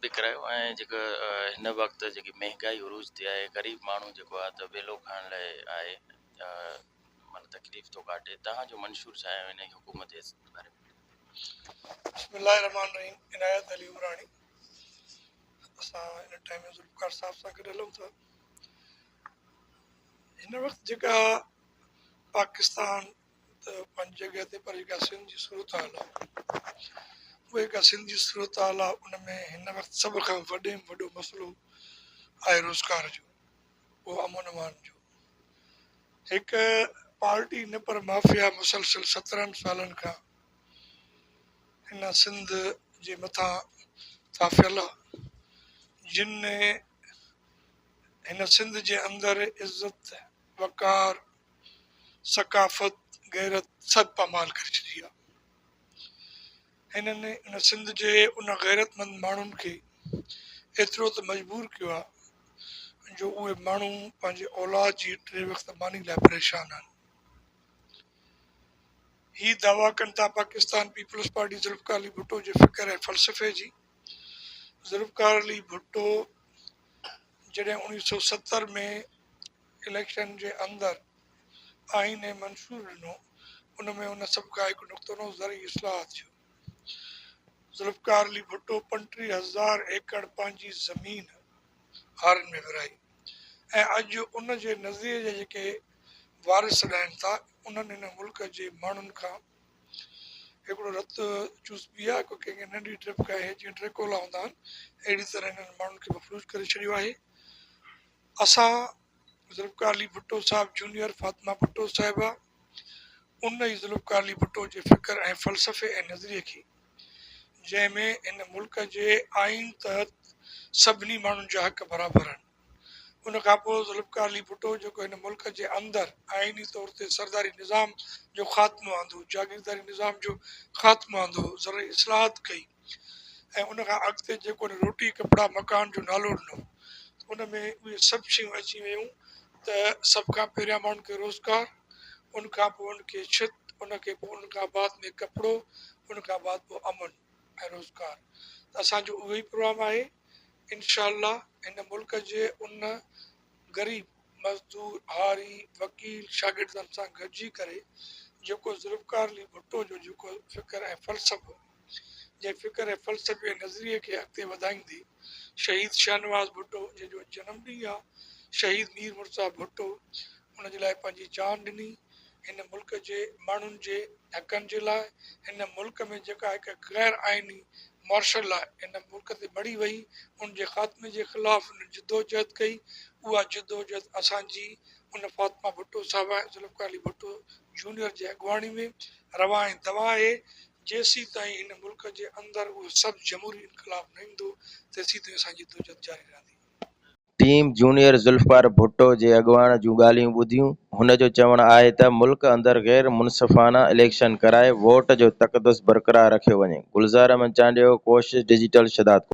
बि करायो ऐं जेका हिन वक़्तु जेकी महांगाई उरूज ते आहे, ग़रीब माण्हू जेको आहे त वेलो खाइण लाइ आहे, माना तकलीफ़ थो काटे। तव्हांजो मंशूर छा आहे हिन हुकूमत जे बारे में? बिस्मिल्लाहिर्रहमानिर्रहीम। इनायत अली उमराणी। असां हिन टाइम में ज़ुल्फ़िकार साहब सां गॾु हलूं था। हिन वक़्तु जेका पाकिस्तान त पंहिंजी जॻह ते, पर जेका सिंध जी सूरत हाल आहे, उहा जेका सिंध जी सूरत हाल आहे, उन में हिन वक़्तु सभ खां वॾे में वॾो मसइलो आहे रोज़गार जो, उहो अमन अमान जो। हिकु पार्टी न पर माफ़िया मुसलसिल 17 सालनि खां हिन सिंध जे मथां थापियल आहे, जिन हिन सिंध जे अंदरि इज़त, वक़ार, सकाफ़त, गैरत सभु पामाल करे छॾी आहे। हिननि हिन सिंध जे उन गैरतमंद माण्हुनि खे एतिरो त मजबूर कयो आहे जो उहे माण्हू पंहिंजे औलाद जी 3 वक़्त मानी लाइ परेशान आहिनि। ही दावा कनि था पाकिस्तान पीपल्स पार्टी ज़ुल्फ़िकार अली भुट्टो जे फ़िक्र ऐं फ़लसफ़े जी। ज़ुल्फ़िकार अली भुट्टो जॾहिं 1970 में इलेक्शन जे अंदरि आइन ऐं मंशूर ॾिनो, उन में उन सभु खां हिकु नुक़्तो हो ज़रई इस्लाहत जो। ज़ुल्फ़िकार अली भुट्टो 35,000 एकड़ पंहिंजी ज़मीन हारनि में विराई ऐं अॼु उन जे नज़रिए जे जेके वारिस रहनि था, उन्हनि हिन मुल्क जे माण्हुनि खां हिकिड़ो रत चूसबी आहे, को कंहिंखे नंढी ट्रिप खाए जीअं ट्रेकोला हूंदा आहिनि, अहिड़ी तरह हिननि माण्हुनि खे मफ़लूज करे छॾियो आहे। असां ज़ुल्फ़िकार अली भुट्टो साहिबु जूनियर, फातिमा भुट्टो साहिबा, उन ई ज़ुल्फ़िकार अली भुट्टो जे फ़िक्र ऐं फ़लसफ़े ऐं नज़रिए खे, जंहिंमें हिन मुल्क जे आइन तहत सभिनी माण्हुनि जा हक़ बराबरि आहिनि, उन खां पोइ ज़ुल्फ़िकार अली भुट्टो जेको हिन मुल्क जे अंदरि आइनी तौर ते सरदारी निज़ाम जो ख़ात्मो आंदो, जागीरदारी निज़ाम जो ख़ात्मो आंदो, ज़रूरी इस्लाहत कई ऐं उन खां अॻिते जेको रोटी कपिड़ा मकान जो नालो ॾिनो, उन में उहे सभु शयूं अची वियूं त सभ खां पहिरियां माण्हुनि खे रोज़गार, उन खां पोइ उनखे छित, उनखे पोइ उन खां बाद में कपिड़ो, उन खां बाद पोइ अमन ऐं रोज़गार। त असांजो उहो ई प्रोग्राम आहे। इनशा अल्लाह हिन मुल्क जे उन ग़रीब मज़दूर, हारी, वकील, शागिर्दनि सां गॾिजी करे जेको ज़ुल्फ़िकार अली भुट्टो जो जेको फ़िक्र ऐं फ़लसफ़ो, जंहिं फ़िक्र ऐं फ़लसफ़े ऐं नज़रिए खे अॻिते वधाईंदे शहीद शाहनवाज़ भुट्टो जंहिंजो जनमु ॾींहुं आहे, शहीद मीर मुर्तज़ा भुट्टो उन जे लाइ पंहिंजी जान ॾिनी, हिन मुल्क जे माण्हुनि जे हक़नि जे लाइ। हिन मुल्क में जेका हिकु ग़ैर आइनी मार्शल आहे हिन मुल्क ते मड़ी वई, उन जे ख़ात्मे जे ख़िलाफ़ जिदोजहद कई। उहा जिदोजहद असांजी उन फातिमा भुट्टो साहिबा ऐं ज़ुल्फ़िकार अली भुट्टो जूनियर जे अॻुवाणी में रवा ऐं दवा आहे। जेसीं ताईं हिन मुल्क जे अंदरि उहो सभु जमहूरी इनक़लाब न ईंदो, तेसीं ताईं असांजी जिदोजहद जारी रहंदी। टीम जूनियर ज़ुल्फ़िकार भुट्टो जे अॻुवाण जूं ॻाल्हियूं ॿुधियूं। हुन जो चवणु आहे त मुल्क अंदरि गैर मुनसिफ़ाना इलेक्शन कराए वोट जो तक़दुस बरक़रार रखियो वञे। गुलज़ार मंचांडियो, कोशिश डिजिटल, शदात।